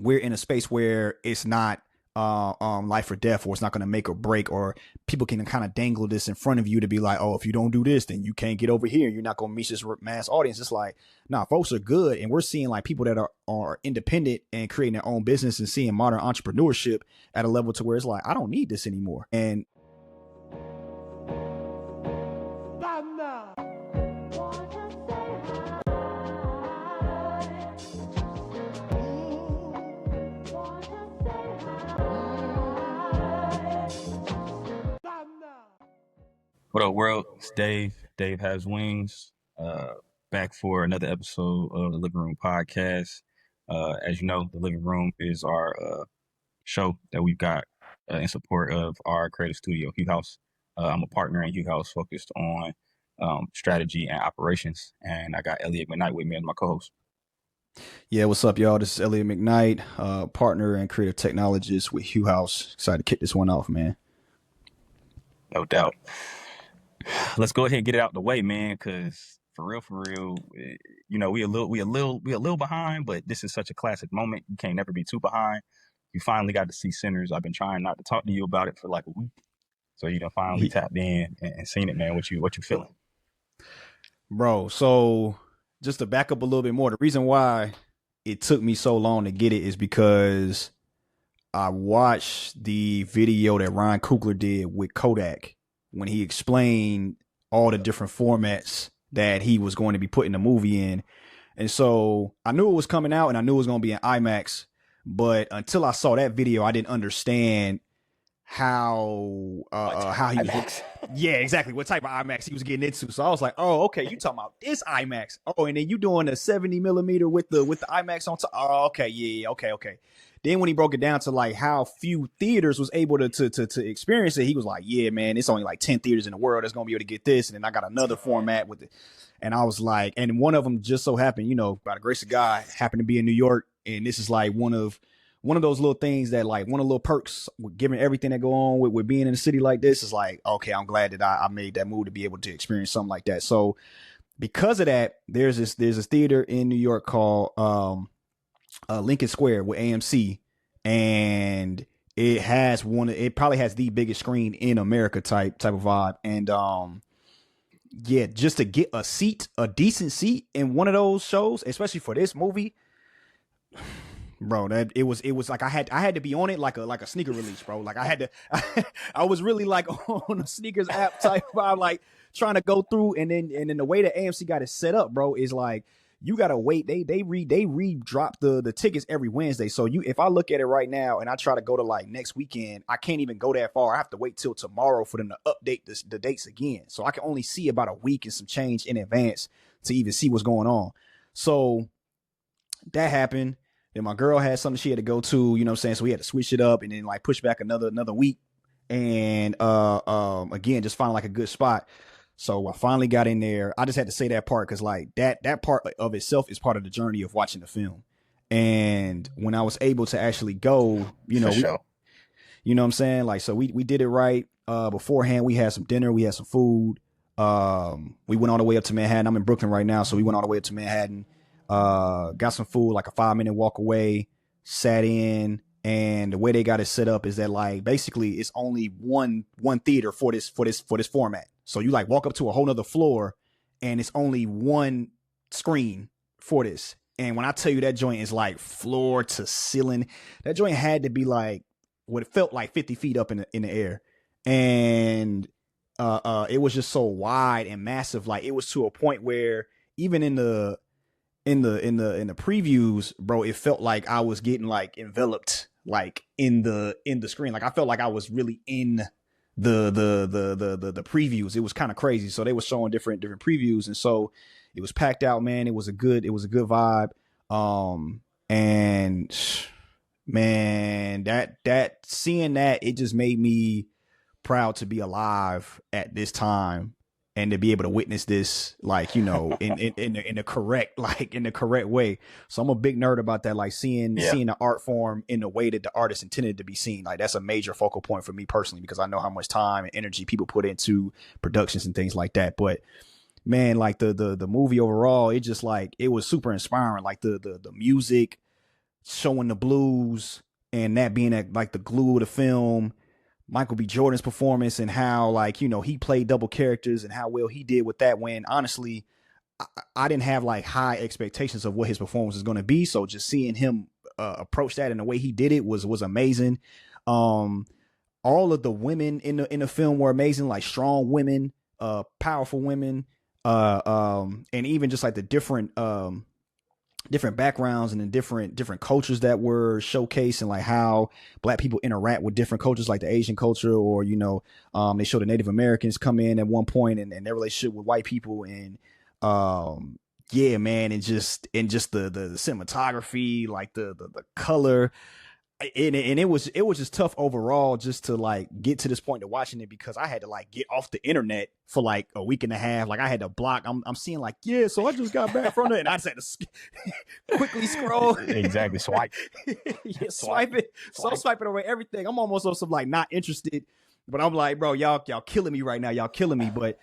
we're in a space where it's not life or death, or it's not going to make or break, or people can kind of dangle this in front of you to be like, oh, if you don't do this, then you can't get over here. You're not going to reach this mass audience. It's like, nah, folks are good. And we're seeing like people that are independent and creating their own business and seeing modern entrepreneurship at a level to where it's like, I don't need this anymore. And what up, world? It's Dave. Dave Has Wings. Back for another episode of the Living Room Podcast. As you know, the Living Room is our show that we've got in support of our creative studio, Hugh House. I'm a partner in Hugh House focused on strategy and operations. And I got Elliott McKnight with me as my co-host. Yeah, what's up, y'all? This is Elliott McKnight, partner and creative technologist with Hugh House. Excited to kick this one off, man. No doubt. Let's go ahead and get it out the way, man, because for real, you know, we a little behind, but this is such a classic moment. You can't never be too behind. You finally got to see Sinners. I've been trying not to talk to you about it for like a week, so you know, finally tapped in and seen it, man. What you feeling, bro? So just to back up a little bit more, the reason why it took me so long to get it is because I watched the video that Ryan Coogler did with Kodak when he explained all the different formats that he was going to be putting the movie in. And so I knew it was coming out and I knew it was going to be in IMAX, but until I saw that video, I didn't understand how he yeah, exactly, what type of IMAX he was getting into. So I was like, oh, okay, you talking about this IMAX. Oh, and then you doing a 70 millimeter with the IMAX on top. Oh, okay, yeah, okay. Then when he broke it down to like how few theaters was able to experience it, he was like, yeah, man, it's only like 10 theaters in the world that's going to be able to get this. And then I got another format with it. And I was like, and one of them just so happened, you know, by the grace of God, happened to be in New York. And this is like one of those little things that like one of the little perks with given everything that go on with being in a city like this is like, okay, I'm glad that I made that move to be able to experience something like that. So because of that, there's this theater in New York called Lincoln Square with AMC, and it probably has the biggest screen in America type of vibe. And yeah, just to get a decent seat in one of those shows, especially for this movie, bro, that it was like I had to be on it like a sneaker release, bro. Like I was really like on a sneakers app type vibe, like trying to go through, and then the way that AMC got it set up, bro, is like you gotta wait. They re-drop the tickets every Wednesday. So if I look at it right now and I try to go to like next weekend, I can't even go that far. I have to wait till tomorrow for them to update the dates again. So I can only see about a week and some change in advance to even see what's going on. So that happened. Then my girl had something she had to go to, you know what I'm saying? So we had to switch it up and then like push back another week. And again, just find like a good spot. So I finally got in there. I just had to say that part because like that part of itself is part of the journey of watching the film. And when I was able to actually go, you know, you know what I'm saying? Like, so we did it right. Beforehand, we had some dinner, we had some food. We went all the way up to Manhattan. I'm in Brooklyn right now. So we went all the way up to Manhattan, got some food, like a 5-minute walk away, sat in. And the way they got it set up is that like basically it's only one theater for this format. So you like walk up to a whole nother floor and it's only one screen for this. And when I tell you that joint is like floor to ceiling, that joint had to be like what it felt like 50 feet up in the air. And it was just so wide and massive. Like it was to a point where even in the previews, bro, it felt like I was getting like enveloped like in the screen. Like I felt like I was really in the previews. It was kind of crazy. So they were showing different previews, and so it was packed out, man. It was a good vibe. And man, that seeing that, it just made me proud to be alive at this time and to be able to witness this, like, you know, in the correct way. So I'm a big nerd about that, like seeing the art form in the way that the artist intended to be seen. Like that's a major focal point for me personally, because I know how much time and energy people put into productions and things like that. But man, like the movie overall, it just like, it was super inspiring. Like the music, showing the blues and that being like the glue of the film. Michael B. Jordan's performance and how, like, he played double characters and how well he did with that, when honestly I didn't have like high expectations of what his performance was going to be. So just seeing him approach that and the way he did it was amazing. Um, all of the women in the film were amazing, like strong women, powerful women, and even just like the different backgrounds and the different cultures that were showcased, and like how black people interact with different cultures, like the Asian culture, or they show the Native Americans come in at one point, and their relationship with white people, and yeah, man, and just the cinematography, like the color, and it was just tough overall just to like get to this point of watching it, because I had to like get off the internet for like a week and a half. Like I had to block. I'm seeing like, yeah, so I just got back from it, and I just had to quickly scroll. Exactly. Swipe. Yeah, swipe it. So swiping away everything. I'm almost on some like not interested, but I'm like, bro, y'all killing me right now. Y'all killing me. But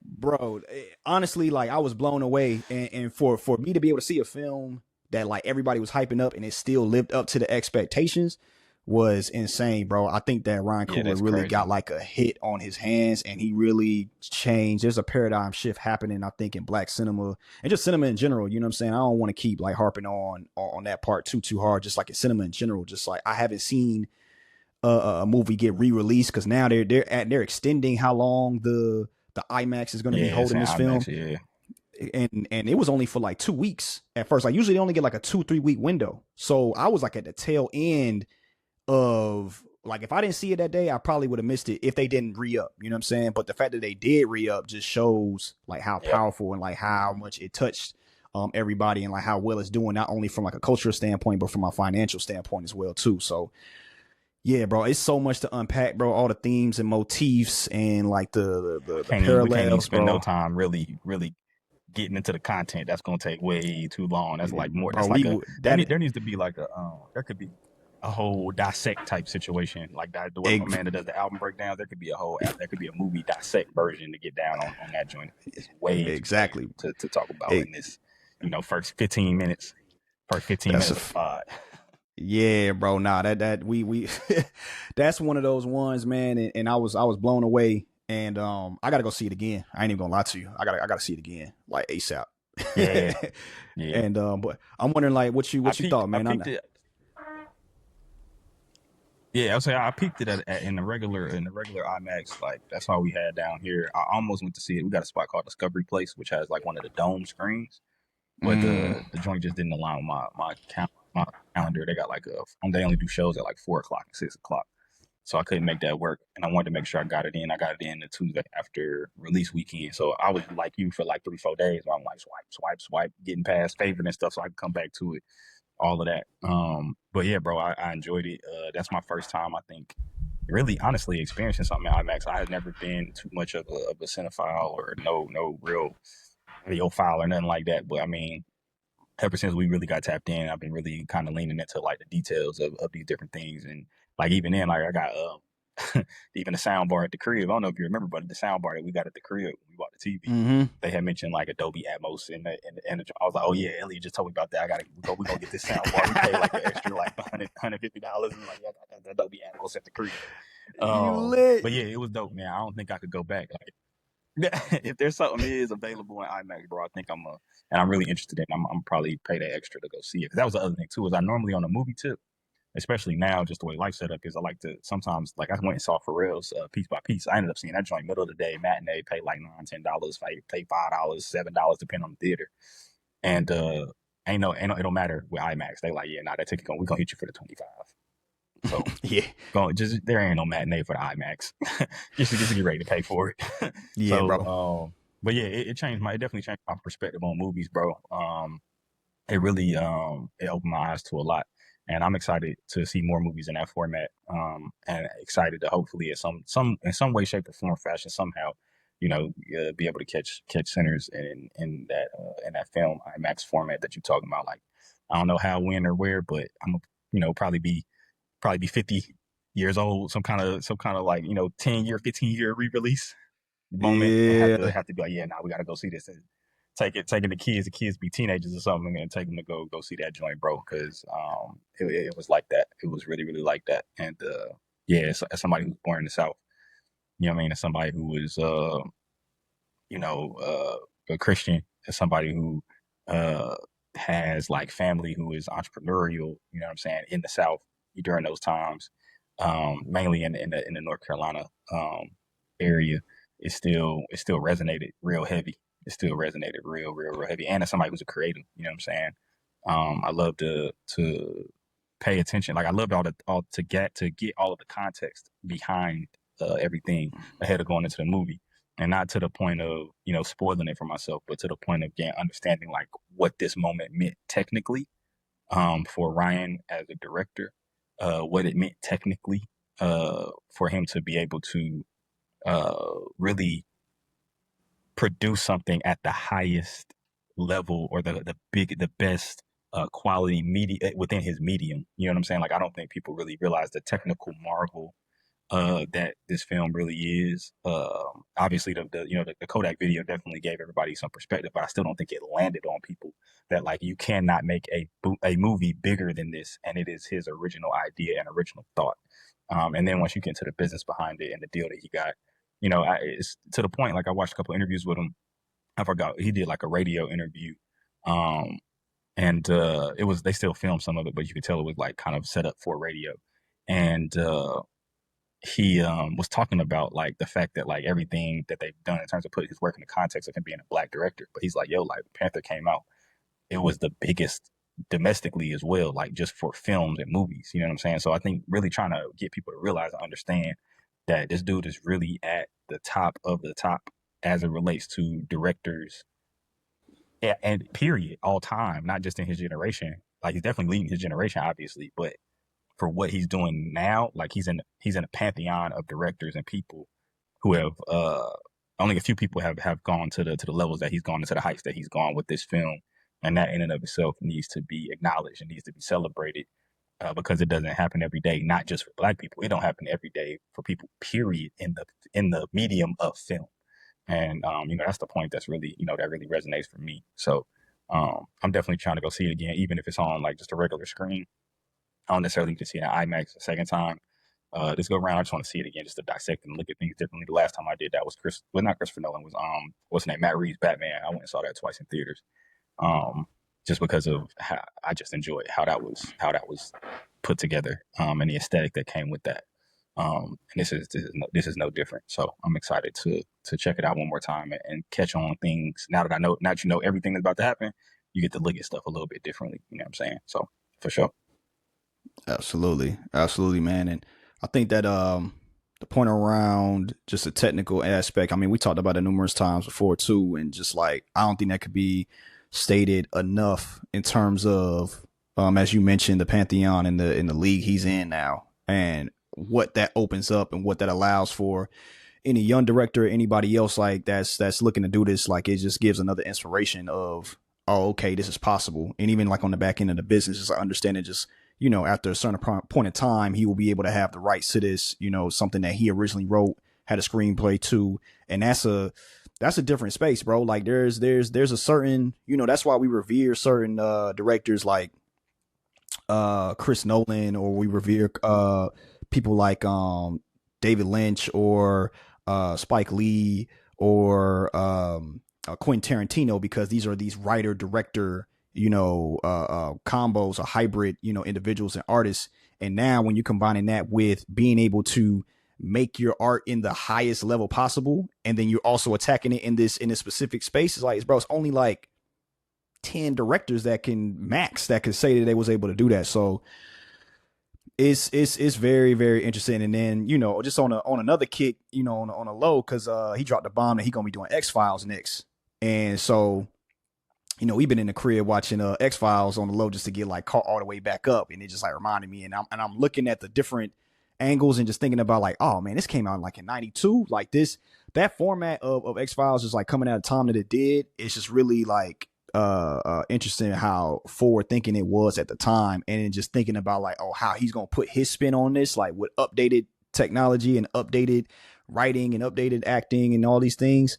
bro, honestly, like I was blown away, and for me to be able to see a film that like everybody was hyping up and it still lived up to the expectations was insane, bro. I think that Ryan Coogler really crazy. got like a hit on his hands, and he really changed. There's a paradigm shift happening, I think, in black cinema and just cinema in general. You know what I'm saying? I don't want to keep like harping on that part too hard. Just like in cinema in general, just like I haven't seen a movie get re-released, because now they're extending how long the IMAX is going to be holding this IMAX, film. yeah. And it was only for like 2 weeks at first. Like usually they only get like a 2-3 week window. So I was like at the tail end of, like, if I didn't see it that day, I probably would have missed it if they didn't re-up. You know what I'm saying? But the fact that they did re-up just shows like how powerful and like how much it touched everybody, and like how well it's doing, not only from like a cultural standpoint, but from a financial standpoint as well too. So yeah, bro, it's so much to unpack, bro. All the themes and motifs and like the We can't even parallels, spend no bro. time really getting into the content. That's gonna take way too long. That's like more. Bro, That's like there that needs to be like there could be a whole dissect type situation like that. The way my man that does the album breakdown, there could be a movie dissect version to get down on that joint. It's way too exactly. late to talk about It, in this, first 15 minutes, that's a of the pod. yeah, bro. Nah, that we that's one of those ones, man. And I was blown away, and I gotta go see it again. I ain't even gonna lie to you. I gotta see it again, like ASAP. Yeah, yeah. And but I'm wondering like what you thought, I man. peeked it. Yeah, I was saying I peeked it in the regular IMAX. Like that's all we had down here. I almost went to see it. We got a spot called Discovery Place, which has like one of the dome screens, but the joint just didn't align with my calendar. They got like they only do shows at like 4 o'clock and 6 o'clock, so I couldn't make that work. And I wanted to make sure I got it in. I got it in the Tuesday after release weekend. So I was like you for like 3-4 days. Where I'm like swipe, getting past favorite and stuff, so I can come back to it. All of that. But yeah, bro, I enjoyed it. That's my first time, I think, really honestly experiencing something in IMAX. I had never been too much of a cinephile or no real videophile or nothing like that. But I mean, ever since we really got tapped in, I've been really kind of leaning into like the details of these different things. And like even then, like I got even the sound bar at the crib. I don't know if you remember, but the sound bar that we got at the crib when we bought the TV, they had mentioned like Dolby Atmos in the I was like, oh yeah, Elliott just told me about that. We gonna get this sound bar. We paid like an extra like $150 and like, yeah, I got that Dolby Atmos at the crib. You lit. But yeah, it was dope, man. I don't think I could go back. Like if there's something that is available in IMAX, bro, I think and I'm really interested in. I'm probably pay that extra to go see it. Cause that was the other thing too. Is I normally on a movie tip, especially now, just the way life set up is. I like to sometimes like I went and saw Pharrell's Piece by Piece. I ended up seeing that joint middle of the day matinee, pay like $9-10, pay $5, $7, depending on the theater. And it don't matter with IMAX. They like, yeah, nah, that ticket we gonna hit you for the 25. So Yeah, there ain't no matinee for the IMAX. just to get ready to pay for it. yeah, So, bro. but yeah, it definitely changed my perspective on movies, bro. It really it opened my eyes to a lot, and I'm excited to see more movies in that format. And excited to hopefully in some way, shape, or form, fashion, somehow, be able to catch Sinners in that film IMAX format that you're talking about. Like, I don't know how, when, or where, but I'm probably be 50 years old, some kind of like 10-year, 15-year re-release moment, and Yeah, have to be like, yeah, now we got to go see this. taking the kids be teenagers or something, and take them to go see that joint, bro. Because it was like that. It was really like that. And yeah, as somebody who's born in the South, you know what I mean, as somebody who was a Christian, as somebody who uh, has like family who is entrepreneurial, you know what I'm saying, in the South during those times, mainly in the North Carolina area, it still resonated real heavy. It still resonated real heavy. And as somebody who's a creative, you know what I'm saying, I love to pay attention. Like I love all to get all of the context behind everything ahead of going into the movie, and not to the point of spoiling it for myself, but to the point of getting understanding like what this moment meant technically for Ryan as a director, what it meant technically for him to be able to really produce something at the highest level, or the best quality media within his medium. You know what I'm saying? Like I don't think people really realize the technical marvel that this film really is. Obviously, the Kodak video definitely gave everybody some perspective, but I still don't think it landed on people that like you cannot make a movie bigger than this, and it is his original idea and original thought. And then once you get into the business behind it and the deal that he got, it's to the point. Like I watched a couple interviews with him. I forgot he did like a radio interview, um, and it was they still filmed some of it, but you could tell it was like kind of set up for radio. And he was talking about like the fact that like everything that they've done in terms of putting his work in the context of him being a black director. But he's like, yo, like Panther came out, it was the biggest domestically as well, like just for films and movies. You know what I'm saying? So I think really trying to get people to realize and understand that this dude is really at the top of the top as it relates to directors and period all time, not just in his generation. Like he's definitely leading his generation, obviously, but for what he's doing now, like he's in a pantheon of directors and people who have only a few people have gone to the levels that he's gone, into the heights that he's gone with this film, and that in and of itself needs to be acknowledged and needs to be celebrated because it doesn't happen every day. Not just for Black people, it don't happen every day for people. Period. In the medium of film, and that's the point that's really that really resonates for me. So I'm definitely trying to go see it again, even if it's on like just a regular screen. I don't necessarily need to see it in IMAX a second time. This go around, I just want to see it again, just to dissect and look at things differently. The last time I did that was not Christopher Nolan, was what's his name, Matt Reeves' Batman. I went and saw that twice in theaters, just because of how I just enjoyed how that was put together, and the aesthetic that came with that. And this is no different. So I'm excited to check it out one more time and catch on things. Now that I know, now that you know everything that's about to happen, you get to look at stuff a little bit differently. You know what I'm saying? So for sure. Absolutely, absolutely, man. And I think that the point around just a technical aspect, I mean, we talked about it numerous times before too, and just like I don't think that could be stated enough in terms of as you mentioned, the pantheon in the league he's in now, and what that opens up and what that allows for any young director, anybody else like that's looking to do this. Like it just gives another inspiration of, oh, okay, this is possible. And even like on the back end of the business, just understanding just, after a certain point in time, he will be able to have the rights to this, something that he originally wrote, had a screenplay to. And that's a different space, bro. Like there's a certain, that's why we revere certain directors like Chris Nolan, or we revere people like David Lynch, or Spike Lee, or Quentin Tarantino, because these writer director combos or hybrid individuals and artists. And now when you're combining that with being able to make your art in the highest level possible, and then you're also attacking it in this specific space, it's like, bro, it's only like 10 directors that could say that they was able to do that. So it's very, very interesting. And then just on another kick, on a low, because he dropped the bomb that he gonna be doing X-Files next. And so we've been in the crib watching X-Files on the low just to get like caught all the way back up, and it just like reminded me, and I'm looking at the different angles and just thinking about like, oh man, this came out like in 92, like that format of X-Files just like coming at a time that it did. It's just really like interesting how forward thinking it was at the time, and then just thinking about like, oh, how he's gonna put his spin on this, like with updated technology and updated writing and updated acting and all these things.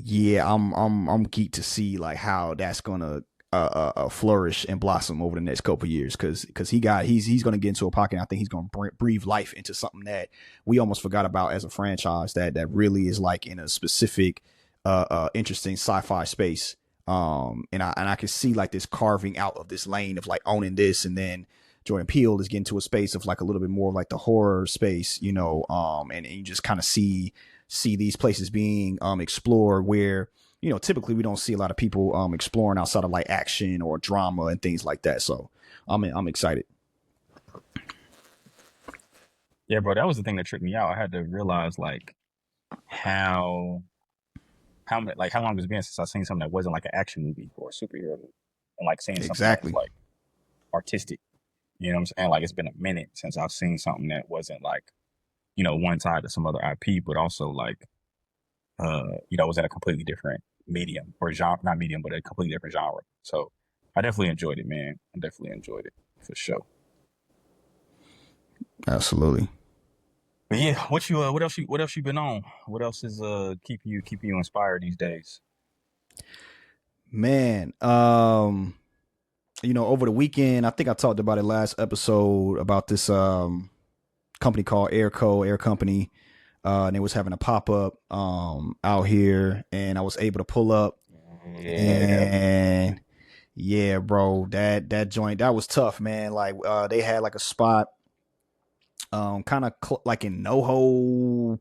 yeah, I'm geeked to see like how that's gonna flourish and blossom over the next couple of years because he's gonna get into a pocket. And I think he's gonna breathe life into something that we almost forgot about as a franchise that really is like in a specific interesting sci-fi space. And I can see like this carving out of this lane of like owning this, and then Jordan Peele is getting to a space of like a little bit more of like the horror space, and you just kind of see these places being explored where typically we don't see a lot of people exploring outside of like action or drama and things like that. So I'm excited. Yeah, bro, that was the thing that tripped me out. I had to realize like how how long it's been since I've seen something that wasn't like an action movie or a superhero movie, and like seeing something that was Exactly. like artistic. You know what I'm saying? Like it's been a minute since I've seen something that wasn't like one tied to some other IP, but also like was in a completely different medium or genre, not medium, but a completely different genre. So I definitely enjoyed it, man. I definitely enjoyed it for sure. Absolutely. But yeah, what else you been on? What else is keeping you inspired these days? Man, over the weekend, I think I talked about it last episode about this company called Air Company. And they was having a pop up out here, and I was able to pull up. Yeah. And yeah, bro, that joint that was tough, man. Like they had like a spot, kind of like in NoHo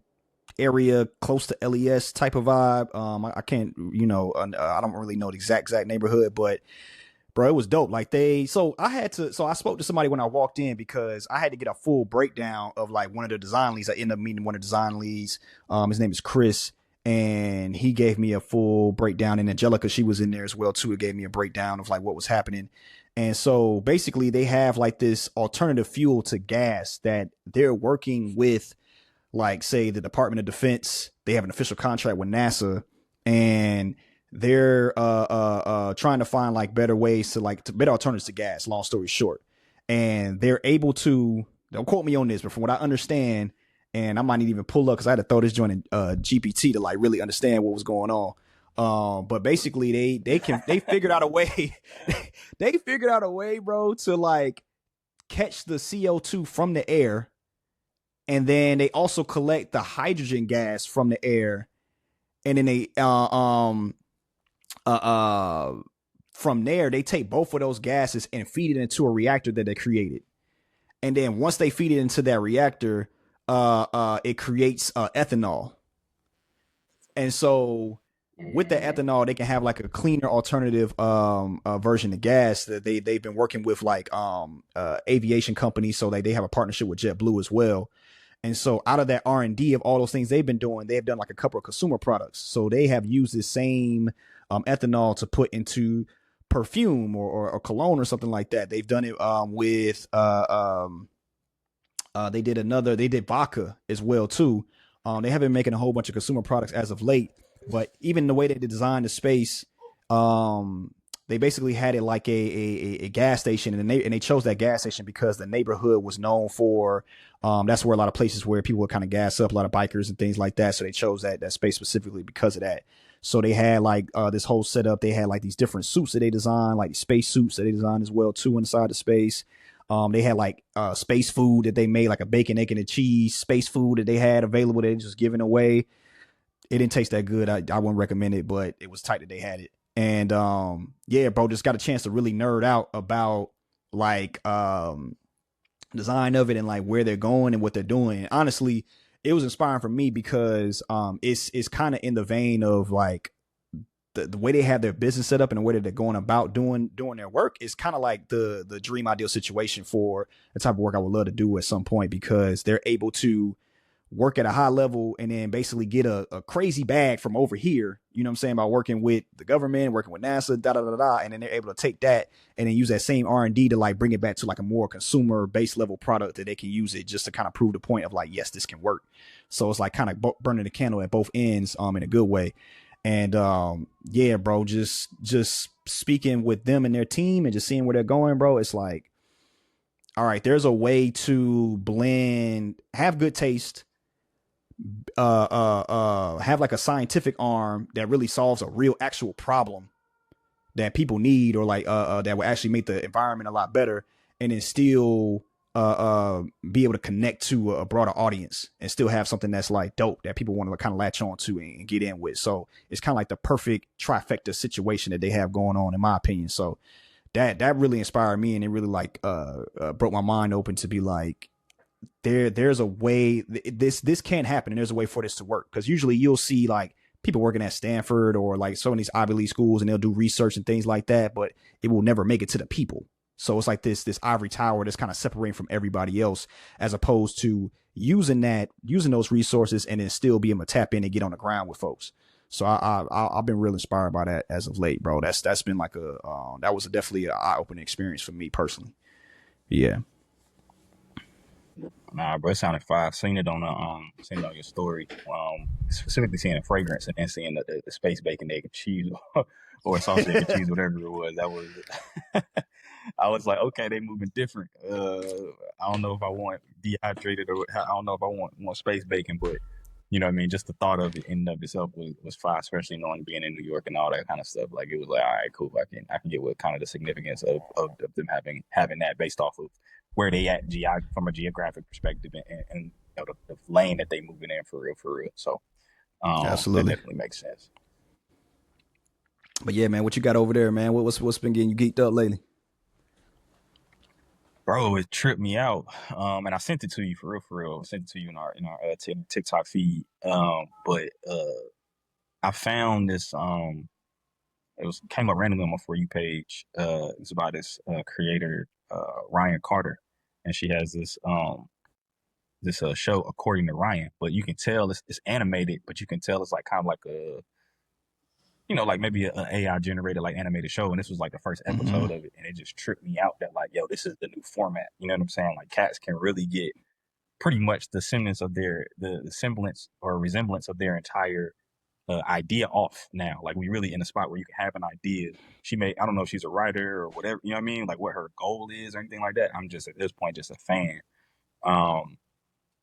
area, close to LES type of vibe. I can't, I don't really know the exact neighborhood, but bro, it was dope. Like so I spoke to somebody when I walked in because I had to get a full breakdown of like one of the design leads. I ended up meeting one of the design leads. His name is Chris, and he gave me a full breakdown. And Angelica, she was in there as well too. It gave me a breakdown of like what was happening. And so basically they have like this alternative fuel to gas that they're working with, like say the Department of Defense. They have an official contract with NASA, and they're trying to find like better ways to better alternatives to gas, long story short. And they're able to, don't quote me on this, but from what I understand, and I might need to even pull up because I had to throw this joint in GPT to like really understand what was going on. But basically they figured out a way they figured out a way, bro, to like catch the CO2 from the air, and then they also collect the hydrogen gas from the air, and then they from there they take both of those gases and feed it into a reactor that they created. And then once they feed it into that reactor, it creates ethanol. And so with the ethanol, they can have like a cleaner alternative version of gas that they've been working with like aviation companies. So they have a partnership with JetBlue as well. And so out of that R&D of all those things they've been doing, they've done like a couple of consumer products. So they have used the same ethanol to put into perfume or cologne or something like that. They've done it with they did vodka as well too. They have been making a whole bunch of consumer products as of late, but even the way they designed the space, they basically had it like a gas station, and they chose that gas station because the neighborhood was known for that's where a lot of places where people would kind of gas up, a lot of bikers and things like that. So they chose that space specifically because of that. So they had like this whole setup. They had like these different suits that they designed, like space suits that they designed as well too inside the space. They had like space food that they made, like a bacon, egg, and a cheese space food that they had available that they just giving away. It didn't taste that good. I wouldn't recommend it, but it was tight that they had it. And yeah, bro, just got a chance to really nerd out about like design of it and like where they're going and what they're doing. And honestly, it was inspiring for me because it's kind of in the vein of like the way they have their business set up and the way that they're going about doing their work is kind of like the dream ideal situation for the type of work I would love to do at some point, because they're able to work at a high level and then basically get a crazy bag from over here, you know what I'm saying, by working with the government, working with NASA, and then they're able to take that and then use that same R&D to like bring it back to like a more consumer base level product that they can use it just to kind of prove the point of like, yes, this can work. So it's like kind of burning the candle at both ends in a good way. And yeah, bro, just speaking with them and their team and just seeing where they're going, bro, it's like, all right, there's a way to blend, have good taste, have like a scientific arm that really solves a real actual problem that people need, or like that will actually make the environment a lot better, and then still be able to connect to a broader audience and still have something that's like dope that people want to kind of latch on to and get in with. So it's kind of like the perfect trifecta situation that they have going on, in my opinion. So that really inspired me, and it really like broke my mind open to be like, there's a way this can't happen, and there's a way for this to work. Because usually you'll see like people working at Stanford or like some of these Ivy League schools, and they'll do research and things like that, but it will never make it to the people. So it's like this ivory tower that's kind of separating from everybody else, as opposed to using those resources and then still be able to tap in and get on the ground with folks. So I've been real inspired by that as of late, bro. That's been like that was definitely an eye opening experience for me personally. Yeah. Nah, bro, it sounded fire. Seen it on your story. Specifically seeing the fragrance and then seeing the space bacon, egg and cheese, or sausage, egg and cheese, whatever it was. That was, I was like, okay, they moving different. I don't know if I want dehydrated, or I don't know if I want space bacon, but you know what I mean. Just the thought of it in and of itself was fire, especially knowing being in New York and all that kind of stuff. Like, it was like, all right, cool. I can get what kind of the significance of them having that based off of where they at from a geographic perspective, and you know, the lane that they moving in for real. So that Absolutely. definitely makes sense. But yeah, man, what you got over there, man? What's been getting you geeked up lately? Bro, it tripped me out. And I sent it to you for real. I sent it to you in our TikTok feed. But I found this. It was came up randomly on my For You page. It's about this creator, Ryan Carter, and she has this show according to Ryan. But you can tell it's animated, but you can tell it's like kind of like a, like maybe an AI generated like animated show. And this was like the first Mm-hmm. episode of it, and it just tripped me out that like, yo, this is the new format. You know what I'm saying? Like, cats can really get pretty much the semblance of the semblance or resemblance of their entire idea off now. Like, we really in a spot where you can have an idea. I don't know if she's a writer or whatever, you know what I mean? Like, what her goal is or anything like that. I'm just at this point just a fan. Um,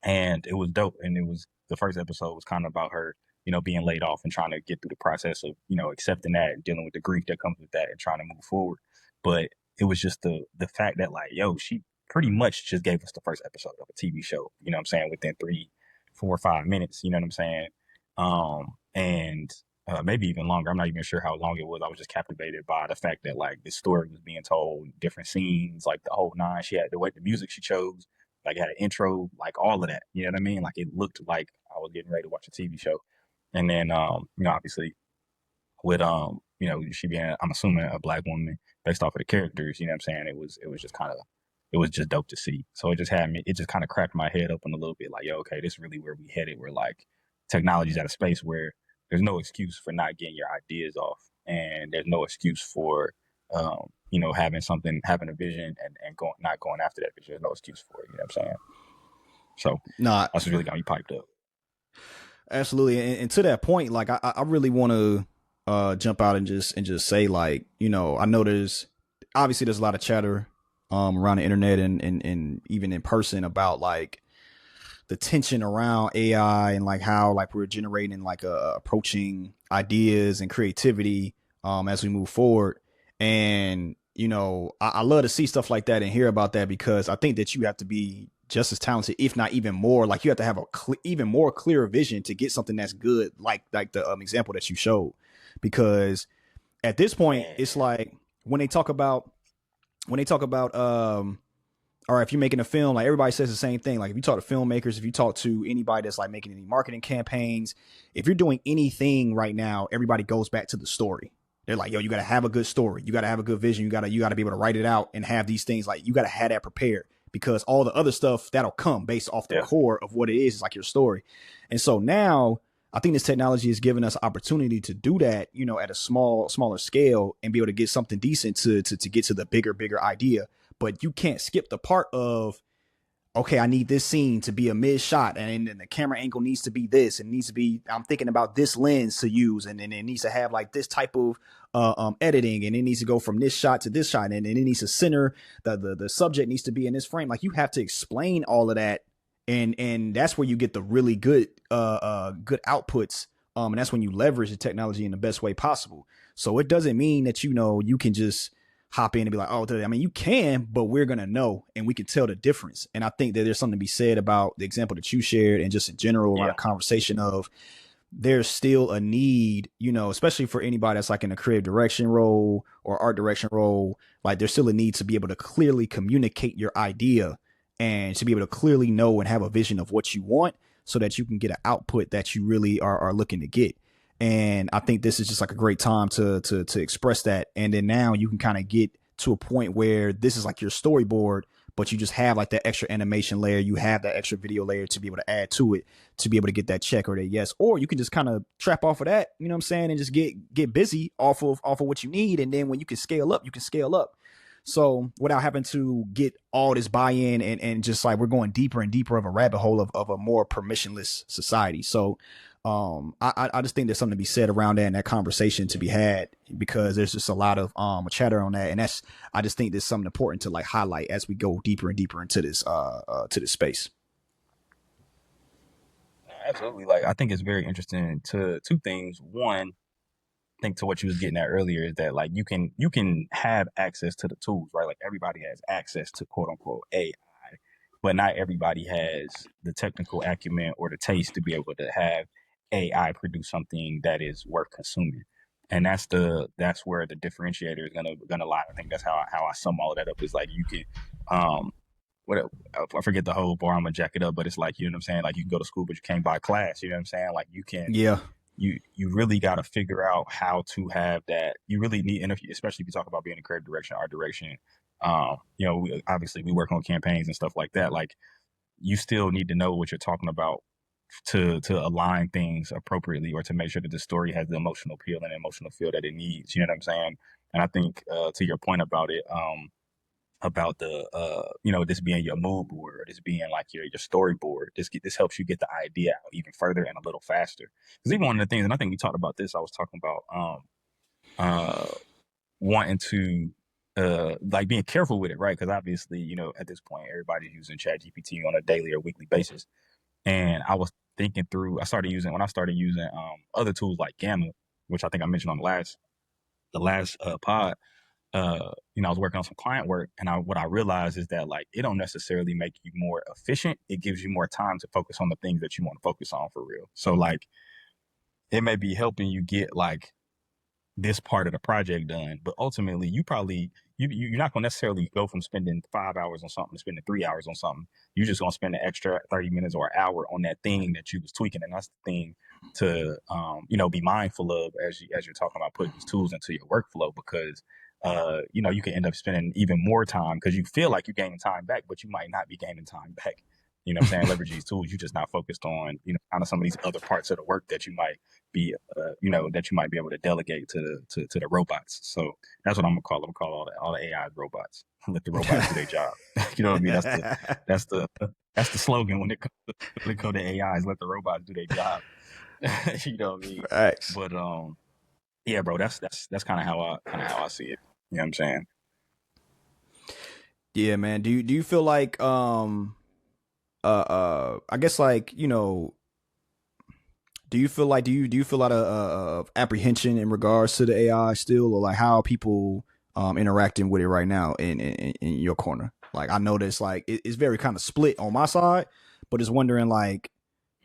and it was dope. And it was the first episode was kind of about her, being laid off and trying to get through the process of, accepting that and dealing with the grief that comes with that and trying to move forward. But it was just the fact that, like, yo, she pretty much just gave us the first episode of a TV show, you know what I'm saying, within 3, 4, 5 minutes, you know what I'm saying? And maybe even longer. I'm not even sure how long it was. I was just captivated by the fact that, like, this story was being told, different scenes, like the whole nine. She had the music she chose, like, it had an intro, like all of that. You know what I mean? Like, it looked like I was getting ready to watch a TV show. And then, obviously with she being, I'm assuming, a black woman based off of the characters, you know what I'm saying? It was just kind of, it was just dope to see. So it just kind of cracked my head open a little bit, like, yo, okay, this is really where we headed. We're like, technology's at a space where there's no excuse for not getting your ideas off, and there's no excuse for having a vision and not going after that vision. There's no excuse for it. You know what I'm saying? So Nah, that's what really got me piped up. absolutely. And to that point, like I really want to jump out and just say, like, I know there's a lot of chatter around the internet and even in person about like the tension around AI and like how like we're generating like approaching ideas and creativity as we move forward. And I love to see stuff like that and hear about that, because I think that you have to be just as talented, if not even more. Like, you have to have even more clear vision to get something that's good, like the example that you showed. Because at this point, Man. it's like when they talk about or if you're making a film, like, everybody says the same thing. Like, if you talk to filmmakers, if you talk to anybody that's like making any marketing campaigns, if you're doing anything right now, everybody goes back to the story. They're like, yo, you got to have a good story. You got to have a good vision. You got to be able to write it out and have these things. Like, you got to have that prepared, because all the other stuff that'll come based off the Yeah. core of what it is like your story. And so now I think this technology has given us opportunity to do that, at a smaller scale, and be able to get something decent to get to the bigger idea. But you can't skip the part of, okay, I need this scene to be a mid shot, and the camera angle needs to be this, and needs to be, I'm thinking about this lens to use, and it needs to have like this type of editing, and it needs to go from this shot to this shot, and it needs to center the subject needs to be in this frame. Like, you have to explain all of that and that's where you get the really good outputs. And that's when you leverage the technology in the best way possible. So it doesn't mean that you can just hop in and be like, oh, I mean, you can, but we're gonna know and we can tell the difference. And I think that there's something to be said about the example that you shared and just in general around Yeah. a conversation of there's still a need, especially for anybody that's like in a creative direction role or art direction role, like there's still a need to be able to clearly communicate your idea and to be able to clearly know and have a vision of what you want so that you can get an output that you really are looking to get. And I think this is just like a great time to express that. And then now you can kind of get to a point where this is like your storyboard, but you just have like that extra animation layer, you have that extra video layer to be able to add to it to be able to get that check or that yes, or you can just kind of trap off of that, you know what I'm saying, and just get busy off of what you need, and then when you can scale up, you can scale up. So without having to get all this buy-in and just like we're going deeper and deeper of a rabbit hole of a more permissionless society. So I just think there's something to be said around that and that conversation to be had because there's just a lot of chatter on that, and I just think there's something important to like highlight as we go deeper and deeper into this to this space. Absolutely. Like I think it's very interesting to two things. One, I think to what you was getting at earlier is that like you can have access to the tools, right? Like everybody has access to quote unquote AI, but not everybody has the technical acumen or the taste to be able to have AI produce something that is worth consuming. And that's where the differentiator is gonna lie. I think that's how I sum all of that up is like you can um what I forget the whole bar, I'm gonna jack it up, but it's like, you know what I'm saying? Like you can go to school, but you can't buy class. You know what I'm saying? Like you can Yeah. you really got to figure out how to have that. You really need, and especially if you talk about being in creative direction, art direction. Obviously we work on campaigns and stuff like that. Like you still need to know what you're talking about to align things appropriately or to make sure that the story has the emotional appeal and emotional feel that it needs. You know what I'm saying? And I think to your point about it, about the this being your mood board or this being like your storyboard, this helps you get the idea out even further and a little faster, because even one of the things, and I think we talked about this, I was talking about uh wanting to like being careful with it, right? Because obviously, at this point everybody's using chat gpt on a daily or weekly basis, and I was thinking through, I started using other tools like Gamma, which I think I mentioned on the last pod. I was working on some client work, and what I realized is that like it don't necessarily make you more efficient. It gives you more time to focus on the things that you want to focus on for real. So like it may be helping you get like this part of the project done, but ultimately you're not gonna necessarily go from spending 5 hours on something to spending 3 hours on something. You're just gonna spend an extra 30 minutes or an hour on that thing that you was tweaking, and that's the thing to be mindful of as you're talking about putting these tools into your workflow, because you can end up spending even more time because you feel like you're gaining time back, but you might not be gaining time back. You know what I'm saying? Leverage these tools. You're just not focused on, kind of some of these other parts of the work that you might be, that you might be able to delegate to the robots. So that's what I'm gonna call them. Call all the AI robots. Let the robots do their job. You know what I mean? That's the that's the slogan when it comes to AI is let the robots do their job. You know what I mean? Facts. But yeah, bro, that's kind of how I see it. You know what I'm saying? Yeah, man. Do you feel like I guess like do you feel a lot of apprehension in regards to the AI still, or like how are people interacting with it right now in your corner? Like I noticed like it's very kind of split on my side, but it's wondering like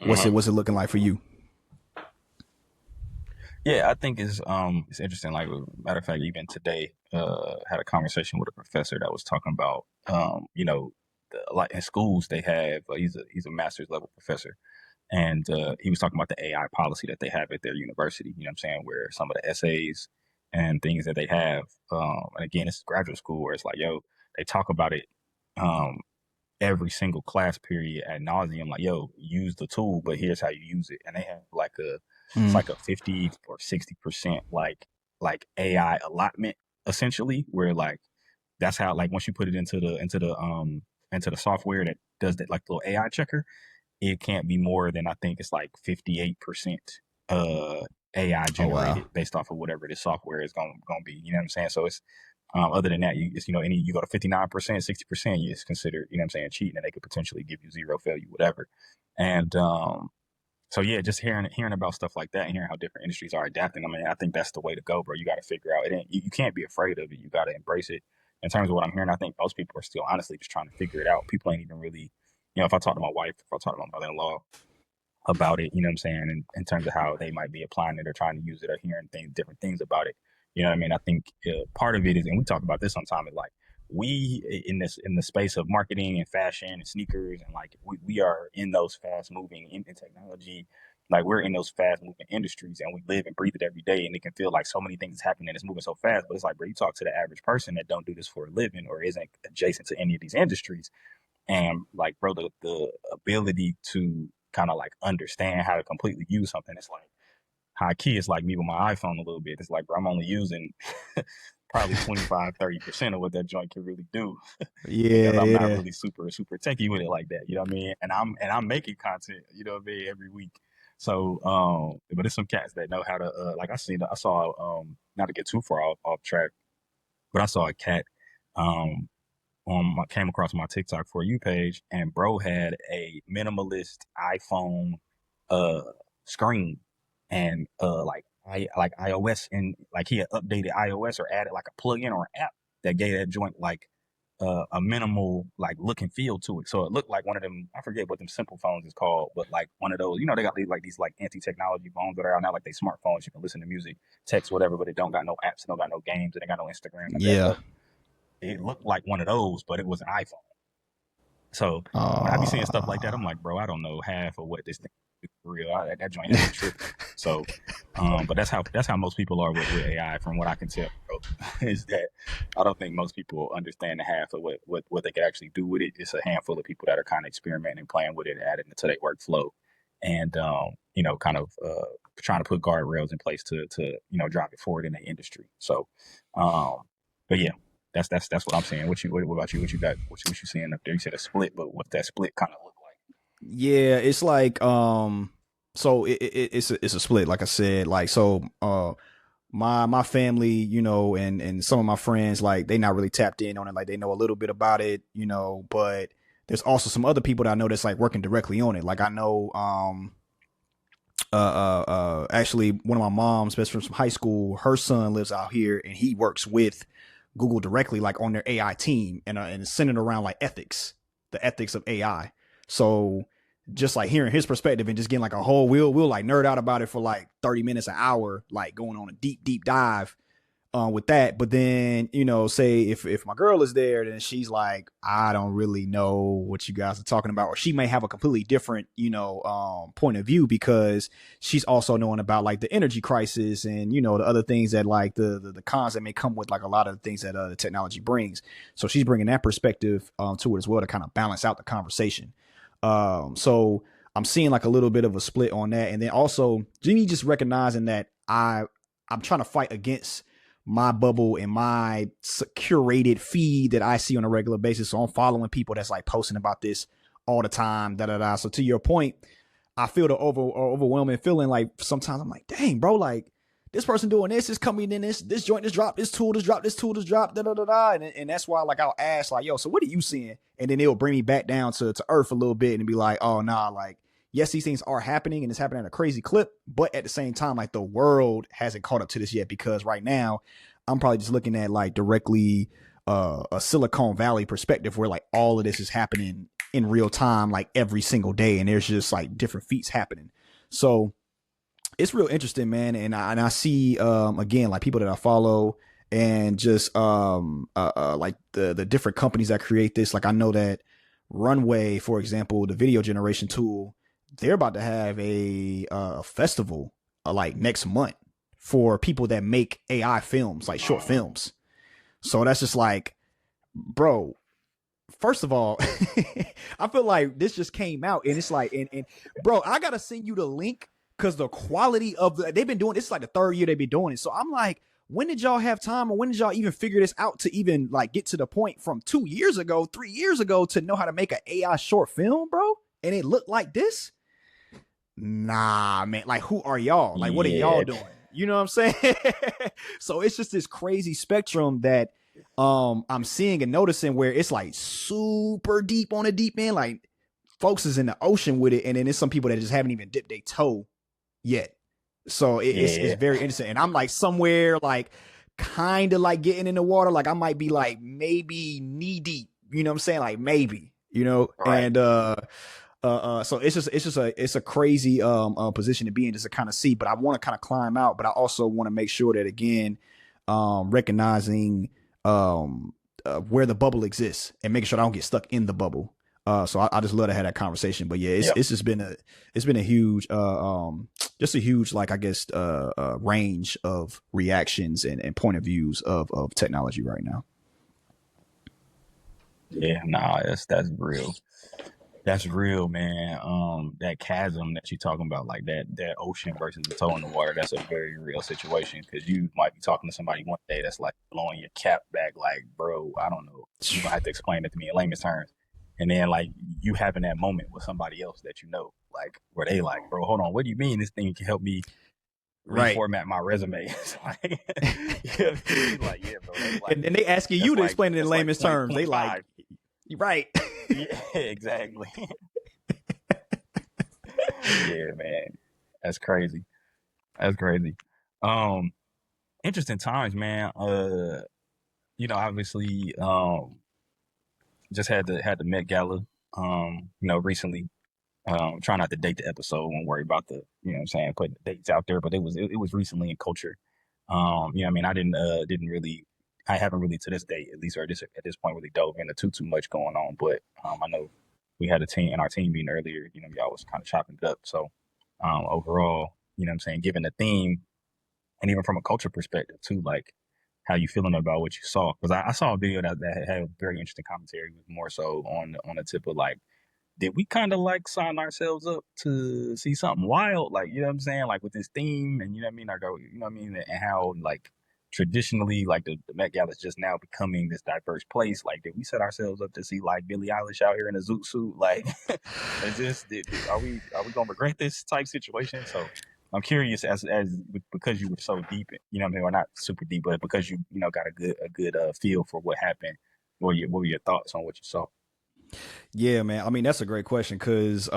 Uh-huh. what's it looking like for you? Yeah, I think it's interesting. Like matter of fact, even today, had a conversation with a professor that was talking about like in schools they have he's a master's level professor, and he was talking about the AI policy that they have at their university. You know what I'm saying? Where some of the essays and things that they have, and again, it's graduate school where it's like, yo, they talk about it um, every single class period ad nauseum. Like, yo, use the tool, but here's how you use it. And they have like it's Mm. like a 50 or 60% like AI allotment essentially, where like that's how, like once you put it into the software that does that, like the little AI checker, it can't be more than, I think it's like 58% AI Oh wow. generated based off of whatever the software is going to be. You know what I'm saying? So Other than that, you go to 59%, 60%, it's considered, cheating, and they could potentially give you zero, failure, whatever. And so yeah, just hearing about stuff like that and hearing how different industries are adapting. I mean, I think that's the way to go, bro. You got to figure out you can't be afraid of it. You got to embrace it. In terms of what I'm hearing, I think most people are still honestly just trying to figure it out. People ain't even really, if I talk to my wife, if I talk to my mother-in-law about it, in terms of how they might be applying it or trying to use it or hearing different things about it. You know what I mean? I think part of it is, and we talk about this sometimes, is like we in the space of marketing and fashion and sneakers, and like we are in those fast moving in technology, like we're in those fast moving industries, and we live and breathe it every day, and it can feel like so many things happening and it's moving so fast. But it's like, bro, you talk to the average person that don't do this for a living or isn't adjacent to any of these industries, and like, bro, the ability to kind of like understand how to completely use something, it's like high key. It's like me with my iPhone a little bit. It's like, bro, I'm only using probably 25-30% of what that joint can really do because Yeah, I'm not yeah, really super techy with it like that. You know what I mean? And I'm making content, every week. So, but there's some cats that know how to, like I saw, not to get too far off track, but I saw a cat, came across my TikTok for you page, and bro had a minimalist iPhone uh screen, and like iOS, and like he had updated iOS or added like a plugin or an app that gave that joint like a minimal like look and feel to it. So it looked like one of them, I forget what them simple phones is called, but like one of those, they got these like anti-technology phones that are out now, like they smartphones. You can listen to music, text, whatever, but it don't got no apps, it don't got no games, it ain't got no Instagram, none of that yeah. stuff. It looked like one of those, but it was an iPhone. So when I be seeing stuff like that, Uh, I'm like, bro, I don't know half of what this thing is for real. That joint had me tripping. So, but that's how most people are with AI, from what I can tell, bro. Is that I don't think most people understand the half of what they can actually do with it. It's a handful of people that are kind of experimenting, playing with it, and adding it to their workflow, and kind of trying to put guardrails in place to drive it forward in the industry. So, um, but yeah, that's what I'm saying. What about you? What you got? What you seeing up there? You said a split, but what's that split kind of look like? yeah, it's like so it's a split, like I said. Like, so my family, and some of my friends, like, they not really tapped in on it. Like, they know a little bit about it, but there's also some other people that I know that's like working directly on it. Like, I know actually one of my mom's best friends from high school, her son lives out here and he works with Google directly, like on their AI team, and it's centered around like ethics, the ethics of AI. So just like hearing his perspective and just getting like a whole, we'll like nerd out about it for like 30 minutes, an hour, like going on a deep dive with that. But then, say if my girl is there, then she's like, I don't really know what you guys are talking about, or she may have a completely different, point of view, because she's also knowing about like the energy crisis and the other things that like the cons that may come with like a lot of the things that the technology brings. So she's bringing that perspective to it as well to kind of balance out the conversation. So I'm seeing like a little bit of a split on that, and then also Jimmy just recognizing that I'm trying to fight against my bubble and my curated feed that I see on a regular basis. So I'm following people that's like posting about this all the time. Da da da. So to your point, I feel the overwhelming feeling. Like sometimes I'm like, dang, bro, like this person doing this coming in, this joint just dropped, this tool just dropped, this tool just dropped, da da da da. And that's why like I'll ask like, yo, so what are you seeing? And then it'll bring me back down to earth a little bit and be like, oh nah, like, yes, these things are happening and it's happening at a crazy clip, but at the same time, like the world hasn't caught up to this yet, because right now I'm probably just looking at like directly a Silicon Valley perspective where like all of this is happening in real time, like every single day, and there's just like different feats happening. So it's real interesting, man. And I see again like people that I follow and just like the different companies that create this. Like I know that Runway, for example, the video generation tool, they're about to have a festival like next month for people that make AI films, like short films. So that's just like, bro, first of all, I feel like this just came out and it's like, and bro, I gotta send you the link because the quality of they've been doing it's like the third year they've been doing it. So I'm like, when did y'all have time, or when did y'all even figure this out to even like get to the point from 2 years ago, 3 years ago to know how to make an AI short film, bro? And it looked like this? Nah, man. Like, who are y'all? Like, what are y'all Yeah, doing? You know what I'm saying? So it's just this crazy spectrum that I'm seeing and noticing where it's like super deep on the deep end, like folks is in the ocean with it, and then there's some people that just haven't even dipped their toe yet. So it's Yeah, very interesting, and I'm like somewhere like kind of like getting in the water, like I might be like maybe knee deep, you know what I'm saying, like maybe, you know, right. and so it's a crazy position to be in, just to kind of see. But I want to kind of climb out, but I also want to make sure that again, recognizing where the bubble exists and making sure I don't get stuck in the bubble. So I just love to have that conversation. But yeah, Yep. it's just been a huge just a huge, like, I guess range of reactions and point of views of technology right now. Yeah, nah, that's real. That's real, man. That chasm that you're talking about, like that ocean versus the toe in the water, that's a very real situation because you might be talking to somebody one day that's like blowing your cap back, like, bro, I don't know. You're gonna have to explain it to me in layman's terms. And then like you having that moment with somebody else that you know, like where they like, bro, hold on, what do you mean this thing can help me Right. reformat my resume? It's like, you know what I mean? Like, yeah, bro, And then they asking you to explain it in that's like layman's point terms. They point like, five. right. Yeah, exactly. Yeah, man. That's crazy. That's crazy. Um, Interesting times, man. Obviously, just had the Met Gala, recently. Try not to date the episode, won't worry about the, you know what I'm saying, putting the dates out there, but it was recently in culture. I didn't really I haven't really to this day, at least or at this point, really dove into too much going on. But I know we had a team in our team meeting earlier, y'all was kind of chopping it up. So overall, what I'm saying, given the theme and even from a culture perspective too, like how you feeling about what you saw? Because I saw a video that had a very interesting commentary, more so on the tip of like, did we kind of like sign ourselves up to see something wild? Like, you know what I'm saying? Like with this theme and, you know what I mean? Like, you know what I mean? And how like traditionally, like the Met Gala is just now becoming this diverse place. Like, did we set ourselves up to see like Billie Eilish out here in a zoot suit? Like, is this, are we going to regret this type situation? So I'm curious because you were so deep, you know what I mean? Or not super deep, but because you got a good feel for what happened. What were your thoughts on what you saw? Yeah, man. I mean, that's a great question because,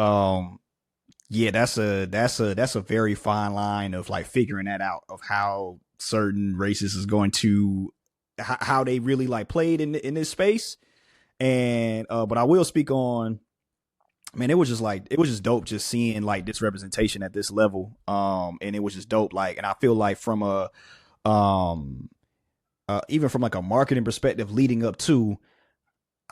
yeah, that's a very fine line of like figuring that out of how certain races is going to how they really like played in this space. And but I will speak on, man, it was just dope just seeing like this representation at this level. And it was just dope. Like, and I feel like from a um even from like a marketing perspective leading up to,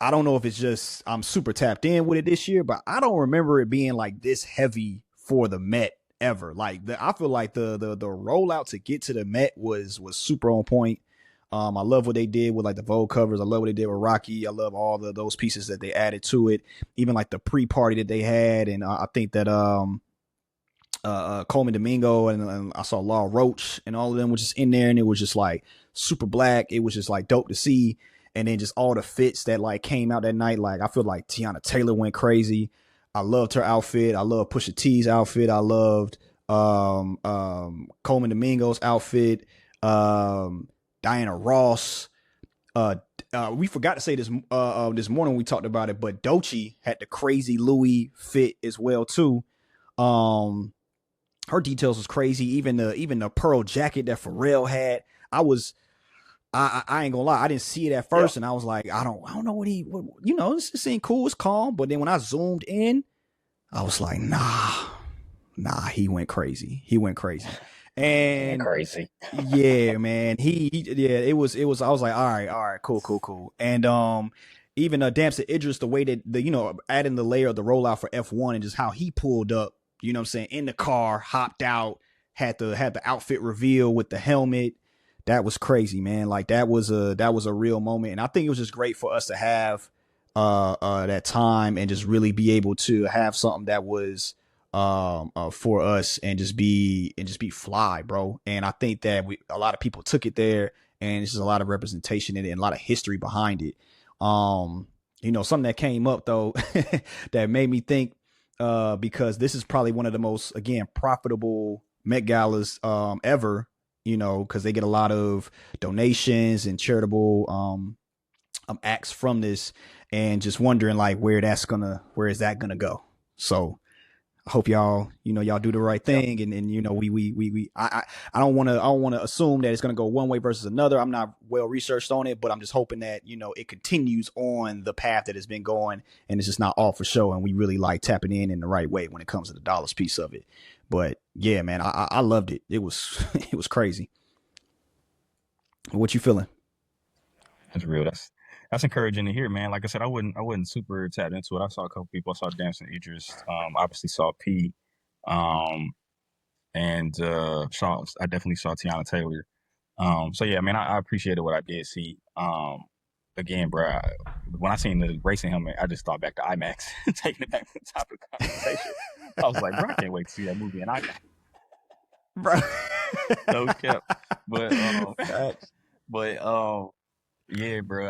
I don't know if it's just I'm super tapped in with it this year, but I don't remember it being like this heavy for the Met ever. Like I feel like the rollout to get to the Met was super on point. I love what they did with like the Vogue covers. I love what they did with Rocky. I love all those pieces that they added to it. Even like the pre-party that they had, and I think that Coleman Domingo and I saw Law Roach and all of them was just in there, and it was just like super black. It was just like dope to see. And then just all the fits that like came out that night. Like I feel like Tiana Taylor went crazy. I loved her outfit. I love Pusha T's outfit. I loved Coleman Domingo's outfit. Diana Ross. We forgot to say this this morning when we talked about it, but Doechii had the crazy Louis fit as well too. Um, her details was crazy. Even the pearl jacket that Pharrell had. I ain't gonna lie, I didn't see it at Yep. first, and I was like, I don't know this seemed cool, it's calm. But then when I zoomed in, I was like, nah, he went crazy. He went crazy. He went And crazy. yeah, man, yeah, it was. I was like, all right, cool. And even Damson Idris, the way that adding the layer of the rollout for F1 and just how he pulled up, you know what I'm saying, in the car, hopped out, had the outfit reveal with the helmet. That was crazy, man. Like that was a real moment. And I think it was just great for us to have that time and just really be able to have something that was for us and just be fly, bro. And I think that a lot of people took it there, and it's just a lot of representation in it and a lot of history behind it. Something that came up though that made me think, because this is probably one of the most, again, profitable Met Galas ever. because they get a lot of donations and charitable acts from this, and just wondering like where is that gonna go. So I hope y'all do the right Yep. thing, and I don't want to assume that it's going to go one way versus another. I'm not well researched on it, but I'm just hoping that it continues on the path that it's been going, and it's just not all for show, and we really like tapping in the right way when it comes to the dollars piece of it. But yeah, man, I loved it. It was it was crazy. What you feeling? That's real. That's encouraging to hear, man. Like I said, I wasn't super tapped into it. I saw a couple people. I saw Dancing Idris. Obviously saw P. Um, and I definitely saw Tiana Taylor. So yeah, I mean, I appreciated what I did see. Again, bro, when I seen the racing helmet, I just thought back to IMAX, taking it back to the top of the conversation. I was like, bro, I can't wait to see that movie in IMAX. Bro. No cap. But Facts. but yeah, bro.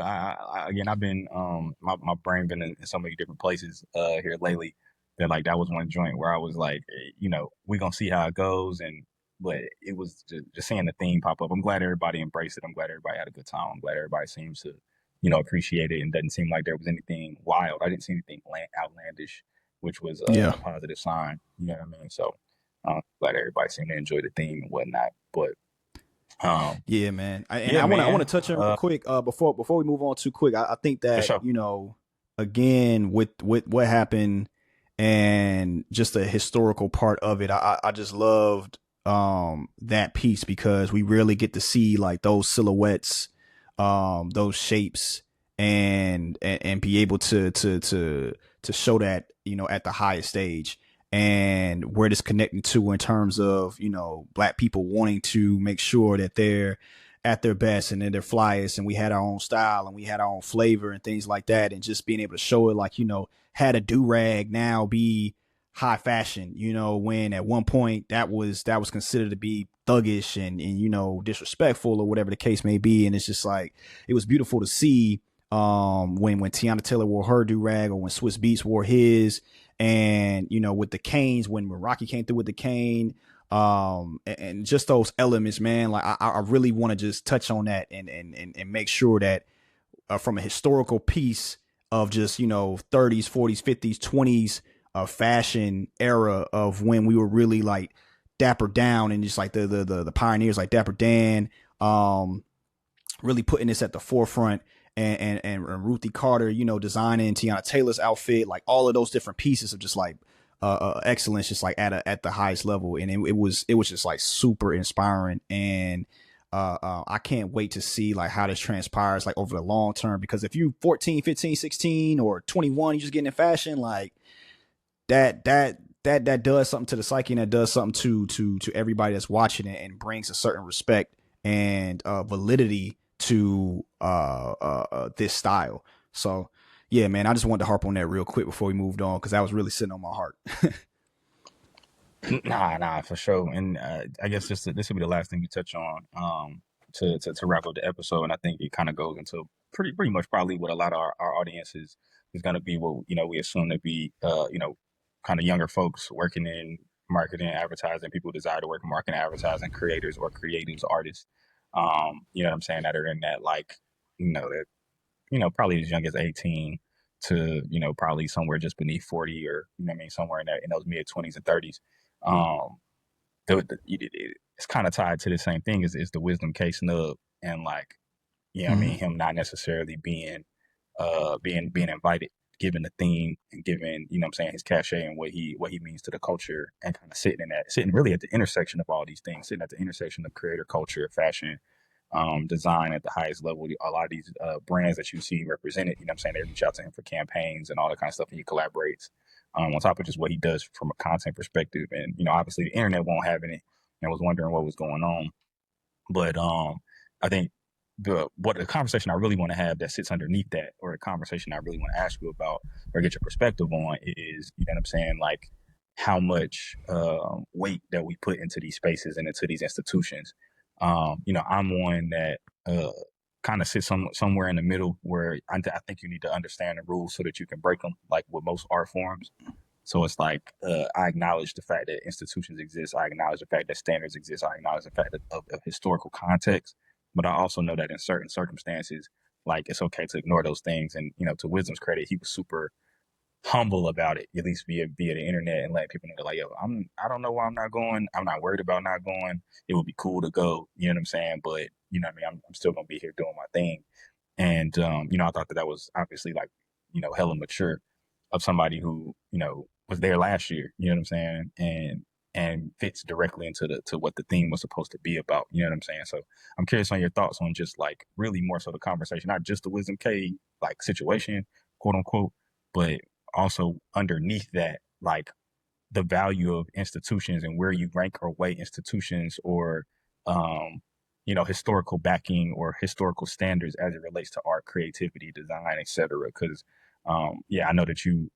Again, I've been my brain been in so many different places here lately that like that was one joint where I was like, we gonna see how it goes, and but it was just seeing the theme pop up. I'm glad everybody embraced it. I'm glad everybody had a good time. I'm glad everybody seems to appreciate it, and doesn't seem like there was anything wild. I didn't see anything outlandish, which was Yeah. a positive sign. You know what I mean? So glad everybody seemed to enjoy the theme and whatnot. But um, Yeah, man. And yeah, I want to man. touch on real quick before we move on too quick. I think For that sure. again with what happened and just the historical part of it, I just loved that piece because we really get to see like those silhouettes, those shapes, and be able to show that at the highest stage, and where it's connecting to in terms of black people wanting to make sure that they're at their best and they're flyest, and we had our own style and we had our own flavor and things like that, and just being able to show it like had a do-rag now be high fashion, when at one point that was considered to be thuggish and disrespectful or whatever the case may be. And it's just like it was beautiful to see when Tiana Taylor wore her do-rag, or when Swiss Beats wore his, and with the canes, when Rocky came through with the cane, and just those elements, man. Like I really want to just touch on that, and make sure that from a historical piece of just 30s, 40s, 50s, 20s fashion era of when we were really like Dapper Down, and just like the pioneers like Dapper Dan, really putting this at the forefront, and Ruthie Carter, designing Tiana Taylor's outfit, like all of those different pieces of just like excellence, just like at the highest level. And it was just like super inspiring. And I can't wait to see like how this transpires like over the long term, because if you 14, 15, 16, or 21, you just getting in fashion, like that does something to the psyche, and that does something to everybody that's watching it, and brings a certain respect and validity to this style. So yeah, man, I just wanted to harp on that real quick before we moved on, because that was really sitting on my heart. Nah, for sure. And I guess this will be the last thing we touch on to wrap up the episode. And I think it kind of goes into pretty much probably what a lot of our audience is going to be what we assume to be kind of younger folks working in marketing, advertising, people who desire to work in marketing, advertising, creators or creatives, artists. You know what I'm saying, that are in that like that probably as young as 18 to probably somewhere just beneath 40, or what I mean, somewhere in those mid 20s and 30s. um it's kind of tied to the same thing is the wisdom case nub, and like I Mm-hmm. mean, him not necessarily being invited, given the theme and given what I'm saying, his cachet and what he means to the culture, and kind of sitting really at the intersection of all these things, sitting at the intersection of creator culture, fashion, design at the highest level. A lot of these brands that you see represented, I'm saying, they reach out to him for campaigns and all that kind of stuff, and he collaborates on top of just what he does from a content perspective. And obviously the internet won't have any. And I was wondering what was going on, but I think the conversation I really want to have that sits underneath that, or a conversation I really want to ask you about or get your perspective on, is what I'm saying, like how much weight that we put into these spaces and into these institutions. I'm one that kind of sits somewhere in the middle, where I think you need to understand the rules so that you can break them, like with most art forms. So it's like I acknowledge the fact that institutions exist. I acknowledge the fact that standards exist. I acknowledge the fact of historical context. But I also know that in certain circumstances, like it's okay to ignore those things. And to Wisdom's credit, he was super humble about it, at least via the internet, and letting people know that, like, yo, I don't know why I'm not going. I'm not worried about not going. It would be cool to go. You know what I'm saying? But what I mean, I'm still gonna be here doing my thing. And I thought that was obviously like, hella mature of somebody who, was there last year, you know what I'm saying? And fits directly into the to what the theme was supposed to be about. You know what I'm saying? So I'm curious on your thoughts on just like really more so the conversation, not just the Wisdom K like situation, quote unquote, but also underneath that, like the value of institutions and where you rank or weigh institutions or um, historical backing or historical standards as it relates to art, creativity, design, etc. Because yeah, I know that you